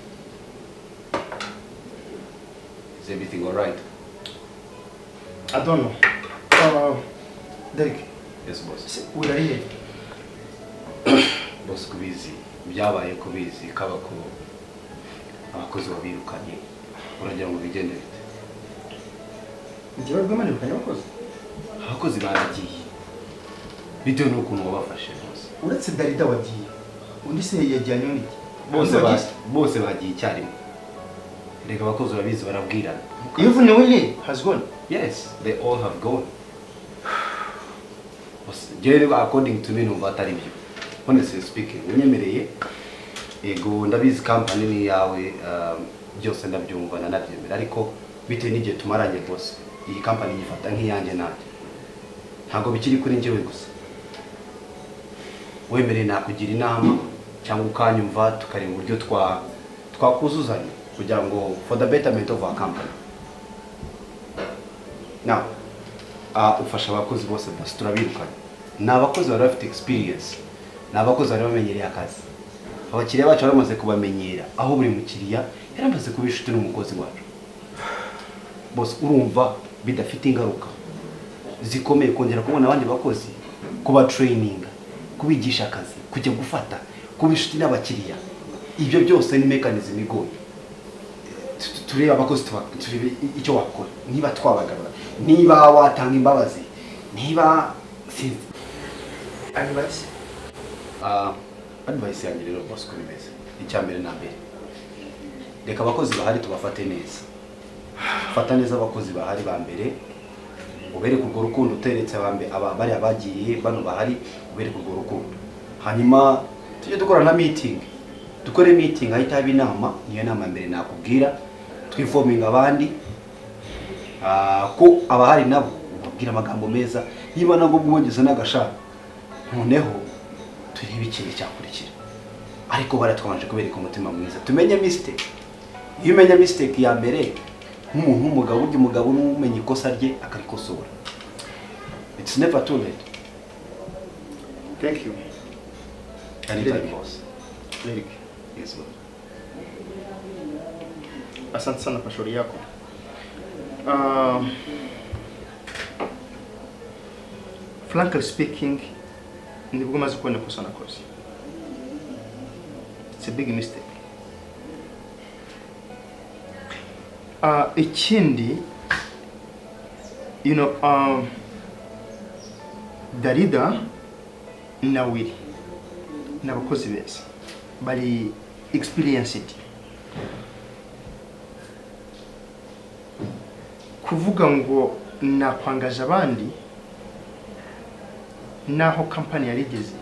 Is everything all right? I don't know. Derek, Yes, boss. where are you? Boss, kubizi. Byabaye kubizi kabako. Abakozi babirukanye. Uragira ngo bigende bite? Njyewe rwamanirukanye abakozi? Abakozi baragiye. Bitewe n'ukuntu wabafashe bose. Uretse Darida wagiye. Undi se yajyanye n'iki? Bose bagiye icyarimwe. Reka abakozi babizi barabwirana. Even Willie has gone. Yes, they all have gone. Jerry, according to me, numva atari byo. Honestly speaking, unyemereye ego ndabizi company ni yawe byose ndabyumva na nabyemera ariko bite n'igihe tumaranye bose iyi company yifata nk'iyanjye nanjye ntabwo bikiri kuri njyewe gusa wemereye nakugira inama cyangwa ukanyumva tukareba uburyo twakuzuzanya kugira ngo for the betterment of our company. Now ufasha abakozi bose bose turabirukanye, ni abakozi bari bafite experience, ni abakozi bari bamenyereye akazi, abakiriya bacu baramaze kubamenyera, aho buri mukiriya yaramaze kuba inshuti n'umukozi wacu. Bose urumva bidafite ingaruka zikomeye kongera kubona abandi bakozi, kuba training, kubigisha akazi, kujya gufata, kuba inshuti n'abakiriya. Ibyo byose ni mechanism igoye. Tureba abakozi turebe icyo wakora, niba twabagarura, niba watanga imbabazi, niba sinzi advice yanjye rero bose kuri meza. Icya mbere na mbere, reka abakozi bahari tubafate neza. Fata neza abakozi bahari ba mbere, ubereke urwo rukundo uteretse bari abagiye bano bahari, ubereke urwo rukundo. Hanyuma tujye dukora na meeting, dukore meeting ahita haba inama. Niyo nama mbere nakubwira, twiforming abandi ko abahari nabo ubabwira amagambo meza, niba nabwo bwongeza n'agashaka, noneho turebe ikintu cyakurikira. Ariko baratwanje kubereka umutima mwiza, tumenye mistake. Iyo umenya mistake ya mbere nk'umuntu w'umugabo, urya umugabo n'umenya ikosa rye akarikosora. It's never too late. Thank you. Anytime, boss. Eric. Yes, boss. Asante sana kwa shauri yako. Frankly speaking, nibwo maze kubona kosa nakoze. It's a big mistake. Ikindi, you know, Darida na Willy n'abakozi beza bari experienced. Kuvuga ngo nakwangaje abandi naho company yarigeze,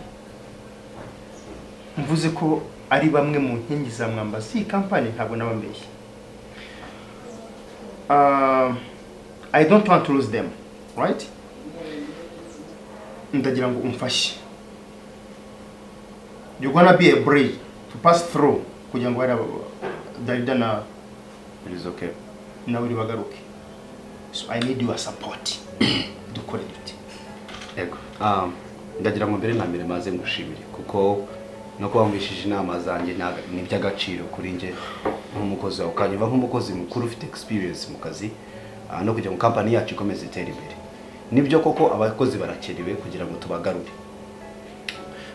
mvuze ko ari bamwe mu nkingi za mwamba si company, ntabwo nabambeshye. I don't want to lose them, right? Ndagira ngo umfashe. You're gonna be a bridge to pass through kugira ngo wera Darida na It is okay. na uri bagaruke. So I need your support. Dukore dute. Yego. Ndagira ngo mbere na mbere maze ngushimire kuko no kubambishije inama zanjye ni by'agaciro kuri nje nk'umukozi wawe, ukanyumva nk'umukozi mukuru ufite experience mu kazi, no kugira ngo company yacu ikomeze itere imbere. Nibyo koko abakozi barakenewe kugira ngo tubagarure,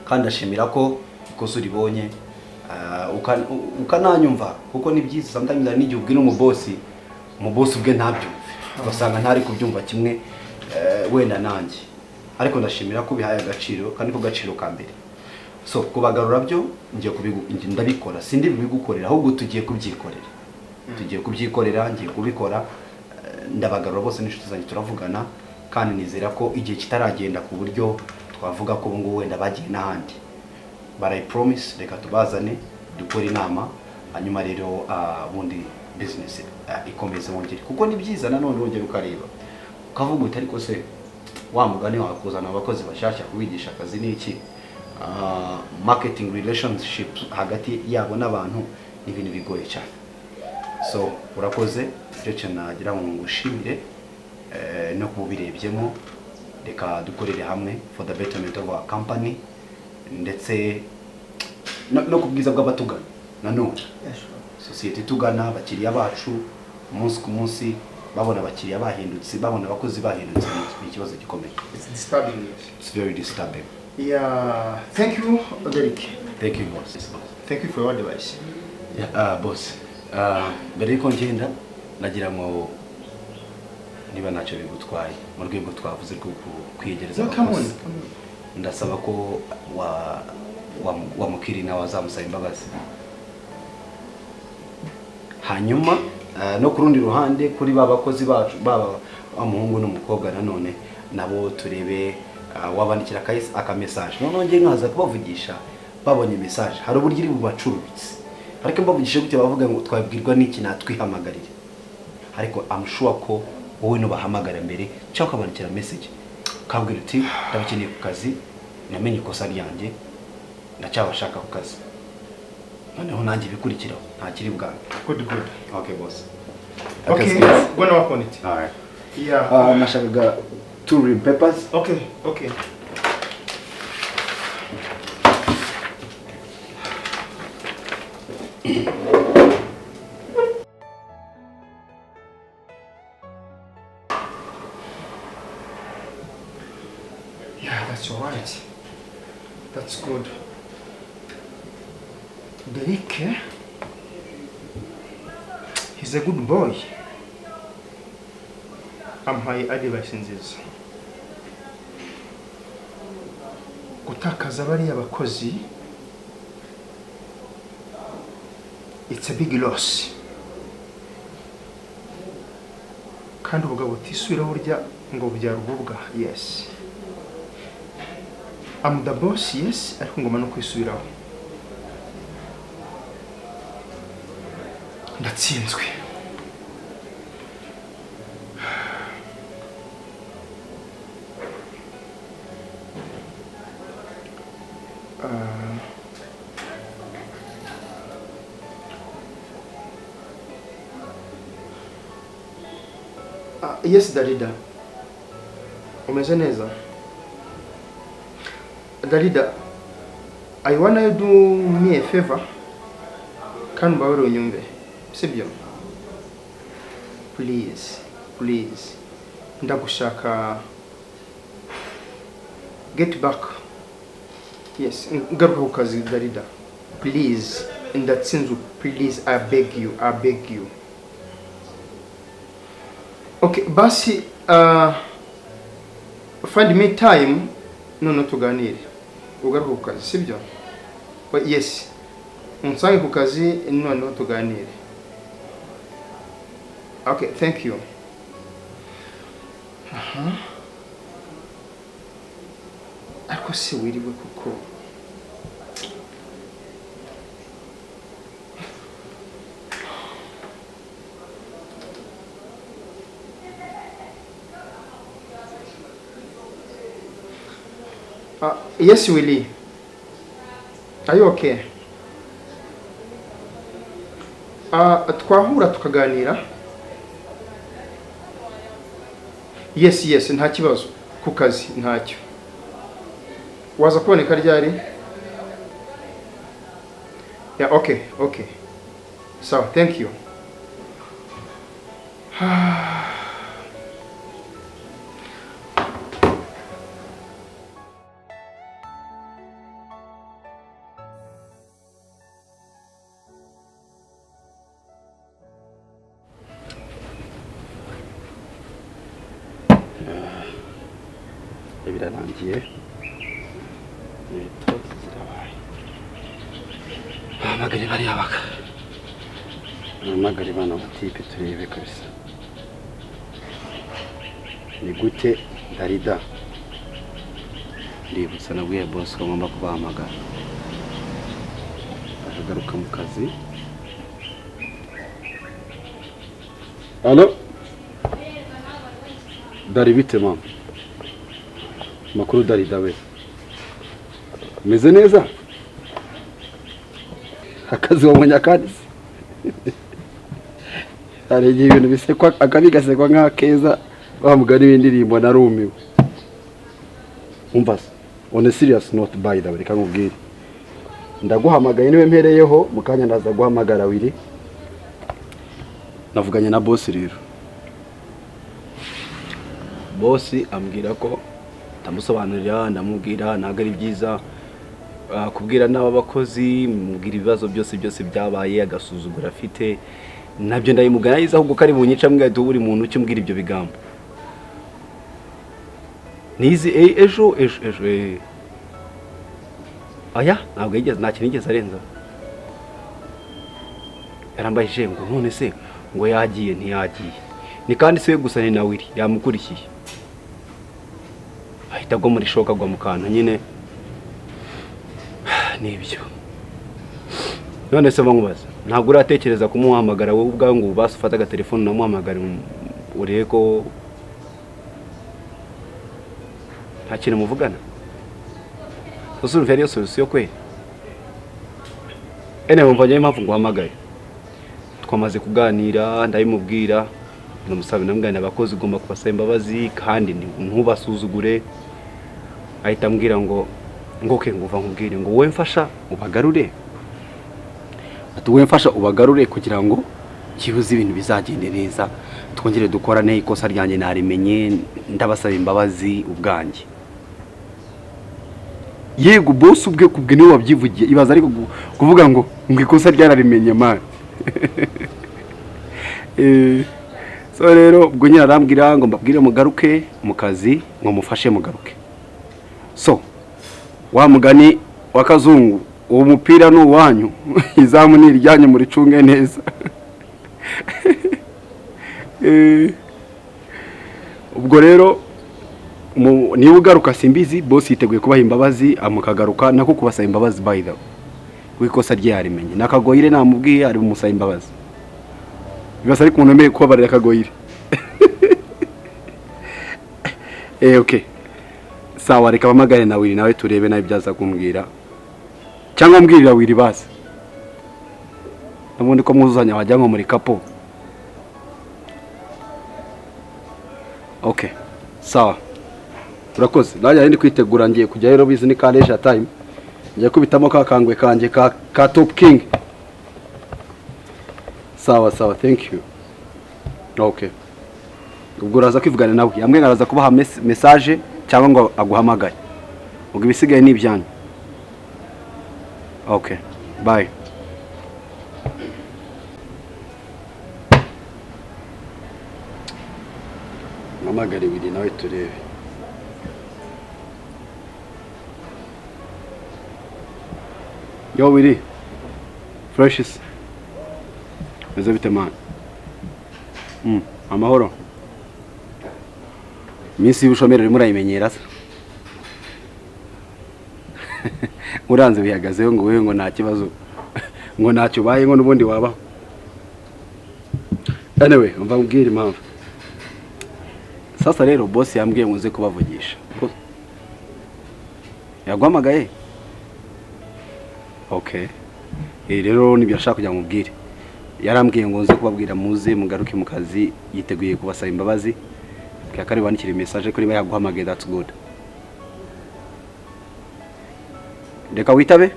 kandi ashimira ko ikosa uribonye, ukananyumva kuko ni byiza. Sometimes ari n'igihe ubwira umubosi ubwe ntabyumve, ugasanga ntari kubyumva kimwe wenda nanjye, ariko ndashimira ko bihaye agaciro kandi ko gaciro ka mbere. So kubagarura byo ngiye ndabikora, sindi bigukorera, ahubwo tugiye kubyikorera, ngiye kubikora. Ndabagarura bose n'inshuti zanjye, turavugana, kandi nizera ko igihe kitaragenda ku buryo twavuga ko ngo wenda bagiye n'ahandi. But I promise, reka tubazane dukora inama, hanyuma rero bundi business ikomeze wongere, kuko ni byiza nanone wongere ukareba ukavuga uti ariko se wa mugani wakuzana abakozi bashasha kubigisha akazi n'iki. Marketing relationships hagati yabo n'abantu ni ibintu bigoye cyane. So urakoze, icyo cyo nagira ngo ngushimire no kubirebyemo. Reka dukorere hamwe for the betterment of our company, ndetse no kubwiza bw'abatugana nanone. Society tugana, abakiriya bacu umunsi ku munsi babona abakiriya bahindutse, babona abakozi bahindutse, ni ikibazo gikomeye. It's disturbing. It's very disturbing. Yeah, thank you, Derek. Thank you, boss. Thank you for your advice. Yeah, boss. Mbere yuko ngenda nagira ngo niba ntacyo bigutwaye mu rwego twavuze rwo kwiyegereza abakozi, ndasaba ko wamukiri nawe azamusaba imbabazi. Hanyuma no ku rundi ruhande kuri babakozi bacu, baba umuhungu n'umukobwa, nanone nabo turebe wabandikira aka message, none ngiye nkaza kubavugisha babonye message, hari uburyo iri bubacururitse, ariko mbavugishe gute bavuga ngo twabwirwa n'iki natwihamagarire. Ariko I'm sure ko wowe no bahamagara mbere cyangwa ukabandikira message ukabwira uti ndabakeneye ku kazi namenye ikosa ryanjye ndacyabashaka ku kazi noneho nanjye bikurikiraho nta kiri bwange. Good. Okay boss. Okay, gonna work on it. Alright. Yeah. Nashakaga 2 real papers. Okay. Yeah, that's all right. That's good. Derek, he's a good boy. Amuhaye advice nziza. Gutakaza bariya bakozi, it's a big loss. Kandi ubugabo butisubira burya ngo bubyara ububwa. Yes. I'm the boss, yes, ariko ngoma no kwisubiraho. Ndatsinzwe. Yes, Darida. Umeze neza? Darida, I wanna you do me a favor. Kandi mbabare unyumve. Sibyo? Please. Ndagushaka. Get back. Yes, ngaruka ku kazi Darida. Please, ndatsinzwe. Please, I beg you. Okay, basi find me time none tuganire. Ugaruka ku kazi, sibyo? Yes. Unsange ku kazi none tuganire. Okay, thank you. Ariko se wiriwe kuko yes, Willie. Are you okay? Twahura tukaganira. Yes, nta kibazo. Ku kazi ntacyo. Waza kuboneka ryari? Yeah, okay. So, thank you. Birarangiye. Hamagare bariya baka. Hamagare bana batipe turebe kabisa. Ni gute Darida? Ndibutsa nabwiye boss ko ngomba kubahamagara. Akagaruka mu kazi. Allo? Dari bite mama? Makuru Darida we. Meze neza? Akazi wa munyakadisi. Arege ibintu bisekwa akabigasekwa nk'akeza bamugana ibindirimbo narumiwe. Umva on a serious note by the way reka nkubwire. Ndaguhamagaye niwe mpereyeho mukanya ndaza guhamagara Willy. Navuganye na boss rero. Boss ambwira ko tamusobanurira ndamubwira naga ari byiza kubwira n'aba bakozi mubwira ibibazo byose byabaye agasuzugura afite nabyo ndayimuganiza ahubwo kari bunyica mwado buri muntu ukimbwira ibyo bigambo nizi ejo aya ntabwo yigeze nta kintu yigeze arenza yarambaye ngo none se ngo yagiye ntiyagiye ni kandi se gusa ni na Willy yamukurikiye ahita agwa muri shoka agwa mu kantu nyine nibyo none se bangubaza ntabwo uratekereza kumuhamagara wowe ubwawe ngo ubase ufata agatelefone namuhamagara ureko nta kintu muvugana uzumva ariyo solution kweli ene wumva nyaye impamvu nguhamagaye twamaze kuganira ndabimubwira namusabe namugana abakozi ugomba kubasaba imbabazi kandi ntubasuzugure ahita ambwira ngo ngoke nguva nkubwire ngo wowe mfasha ubagarure ati wowe mfasha ubagarure kugira ngo kibuze ibintu bizagende neza twongere dukorane ikosa ryanjye narimenye ndabasaba imbabazi ubwanjye yego boss ubwe kubwe niwe wabyivugiye ibaza ariko kuvuga ngo ikosa ryararimenye man so rero ubwo nyine arambwira ngo mbabwire mugaruke mu kazi ngo mufashe mugaruke so wa mugani wa kazungu uwo mupira ni uwanyu izamu ni iryanye muri cunge neza ubwo rero niba ugaruka simbizi boss yiteguye kubaha imbabazi amukagaruka nako kubasaba imbabazi by the way ikosa ryarimenye nakagoyire namubwiye ari bumusaba imbabazi bibasa ariko umuntu emeye kubabarira akagoyire okay sawa reka bamagare na Willy nawe turebe nawe byaza kumbwira cyangwa mbwirira Willy basi nabundi ko muzuzanya wajya nko muri kapo okay sawa urakoze najya ndi kwitegura ngiye kujya rero bizi ni ka leisure time ngiye kubitamo kakangwe kanje ka top king sawa thank you okay ubwo uraza kwivugana nawe yamwe ngaraza kubaha message cyangwa ngo aguhamagaye ubwo ibisigaye ni ibyanyu okay bye mamagare Willy nawe turebe yo Willy freshes meze bite man amahoro minsi y'ubushomeri urimo urayimenyera se uranze bihagazeho ngo wewe ngo nta kibazo ngo ntacyo ubaye ngo n'ubundi wabaho anyway umva mbwira impamvu sasa rero boss yambwiye ngo uze kubavugisha yaguhamagaye okay rero nibyo ashaka kujya mubwire yarambwiye ngo nze kubabwira muze mugaruke mu kazi yiteguye kubasaba imbabazi kakari wandikira message kuri yaguhamagaye that's good reka witabe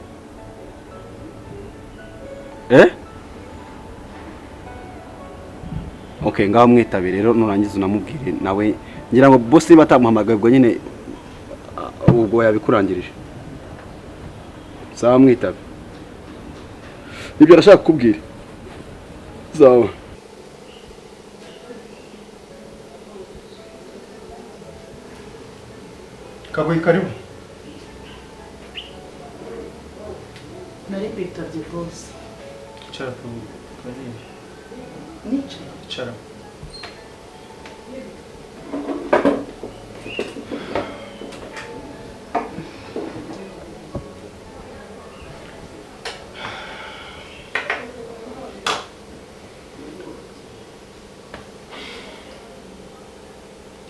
okay ngaho mwitabe rero nurangiza unamubwire nawe ngira ngo boss batamuhamagaye ubwo nyine ubwo yabikurangirije sawa mwitabe nibyo arashaka kukubwira sawa Kagoyi karibu nari kwitabye boss icara ku ntebe nicaye icara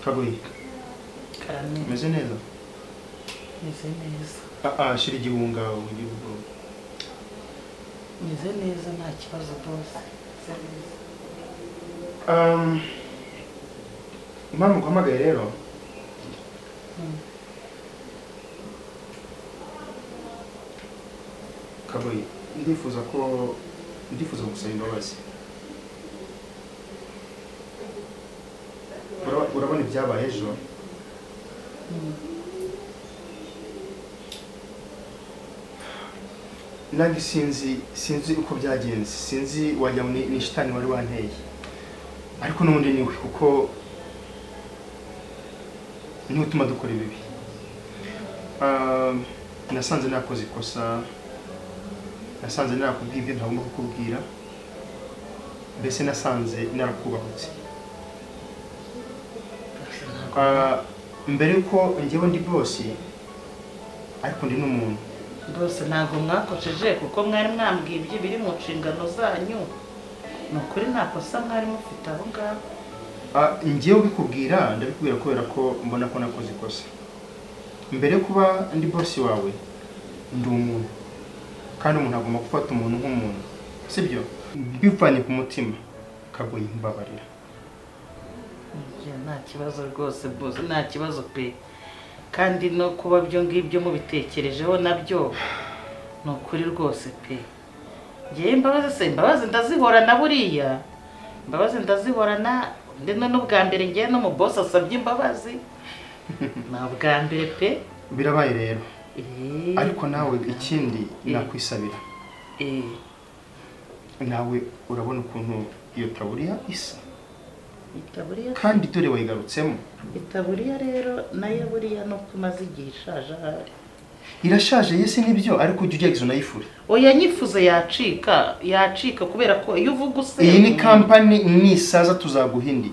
Kagoyi karame meze neza meze neza shira igihunga mu gihugu meze neza nta kibazo boss impamvu nguhamagaye rero Kagoyi ndifuza gusaba imbabazi urabona ibyabaye ejo nange sinzi uko byagenze sinzi wajya ni shitani wari wanteye ariko n'ubundi niwe kuko niwe utuma dukora ibibi nasanze nakoze ikosa nasanze narakubwiye ibyo ntagomba kukubwira mbese nasanze narakubahutse mbere yuko njyewe ndi boss ariko ndi n'umuntu bose ntabwo mwakoceje kuko mwari mwambwiye ibyo biri mu nshingano zanyu ni ukuri nta kosa mwari mufite aho ngaho njyewe ubikubwira ndabikubwira kubera ko mbona ko nakoze ikosa mbere yo kuba ndi boss wawe ndi umuntu kandi umuntu agomba gufata umuntu nk'umuntu sibyo bivanye ku mutima kagoye mbabarira nta kibazo rwose boss nta kibazo pe kandi no kuba byo ngibyo mubitekerejeho nabyo ni ukuri rwose pe ngewe imbabazi ndazihorana buriya imbabazi ndazihorana ndetse n'ubwa mbere ngewe no mu boss asabye imbabazi ni ubwa mbere pe birabaye rero ariko nawe ikindi nakwisabira nawe urabona ukuntu iyo taburiya isa itaburiya kandi dore wayigarutsemo itaburiya rero nayo buriya no kumaze igihe ishaje ahari irashaje yesi nibyo ariko ujya ugerageza unayifure oya nyifuze yacika kubera ko iyo uvuga use iyi ni kampani nisaza tuzaguha indi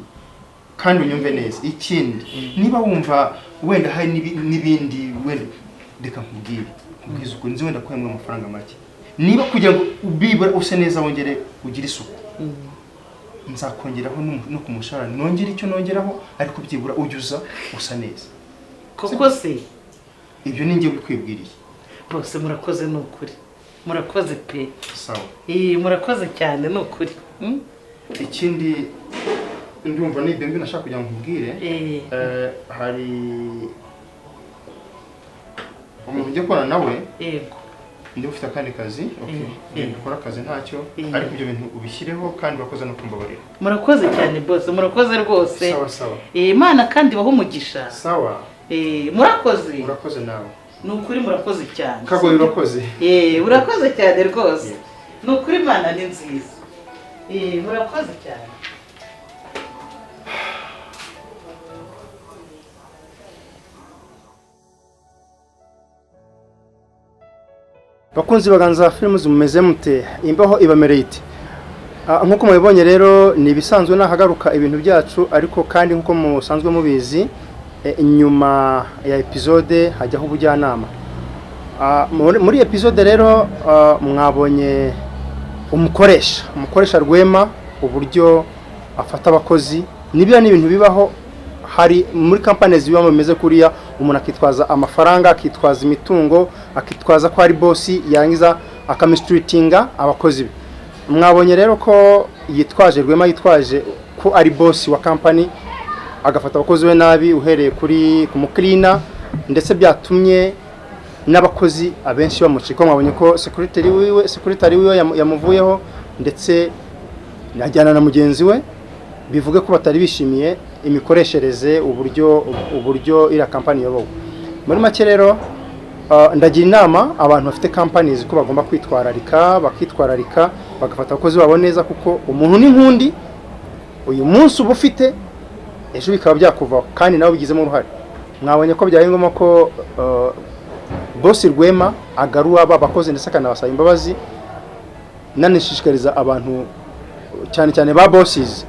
kandi unyumve neza ikindi niba wumva wenda hari n'ibindi wenda reka nkubwire ukuri nzi wenda ko yamwe amafaranga make niba kugira ngo ubibura use neza wongere ugire isuku nzakongeraho no kumushara nongera icyo nongeraho ariko byibura ujyuza usa neza koko se ibyo ni njye bikwibwiriye bose murakoze n'ukuri murakoze pe sawa murakoze cyane n'ukuri ikindi ndumva n'ibyo mbi nashaka kugira ngo nkubwire hari umuntu ujya kubona nawe yego ndi ufite akandi kazi genda ukora akazi ntacyo ariko ibyo bintu ubishyireho kandi wakoze no kumbabarira murakoze cyane bose murakoze rwose sawa imana kandi baho umugisha sawa murakoze nawe ni ukuri murakoze cyane kagoye urakoze urakoze cyane rwose ni ukuri imana ni nziza murakoze cyane bakunzi baganza films mumeze mute imbaho ibamereye ite nkuko mubibonye rero ni ibisanzwe nahagaruka ibintu byacu ariko kandi nkuko musanzwe mubizi nyuma ya episode hajyaho ubujyanama muri episode rero mwabonye umukoresha Rwema uburyo afata abakozi nibyo ni ibintu bibaho hari muri companies bibamo bimeze kuriya umuntu akitwaza amafaranga akitwaza imitungo akitwaza ko ari boss yangiza akamistreatinga abakozi mwabonye rero ko Rwema yitwaje ko ari boss wa company agafata abakozi we nabi uhereye kuri kumukirina ndetse byatumye n'abakozi abenshi bamucika mwabonye ko secretary wiwe yamuvuyeho ndetse najyana na mugenzi we bivuge ko batari bishimiye imikoreshereze uburyo ira company yobowe muri make rero ndagira inama abantu bafite companies ko bagomba kwitwararika bagafata abakozi babo neza kuko umuntu ni nkundi uyu munsi uba ufite ejo bikaba byakuvaho kandi nawe bigizemo uruhare mwabonye ko byaye ngombwa ko boss Rwema agarura abakozi ndetse akanabasaba imbabazi nanishishikariza abantu cyane ba bosses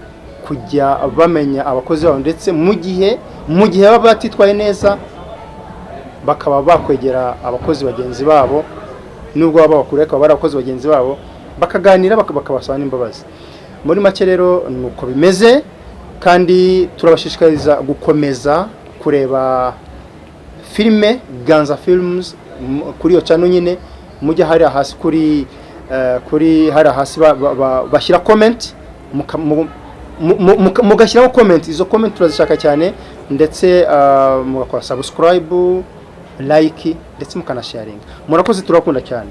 kujya bamenya abakozi babo ndetse mu gihe baba batitwaye neza bakaba bakwegera abakozi bagenzi babo nubwo baba bakuriye akaba ari abakozi bagenzi babo bakaganira bakabasaba n'imbabazi muri make rero nuko bimeze kandi turabashishikariza gukomeza kureba filme Ganza Films kuri yo channel nyine mujya hari hasi kuri hari hasi bashyira comment mugashyiraho comment izo comment turazishaka cyane ndetse mugakora subscribe like ndetse mukanasharinga murakoze turakunda cyane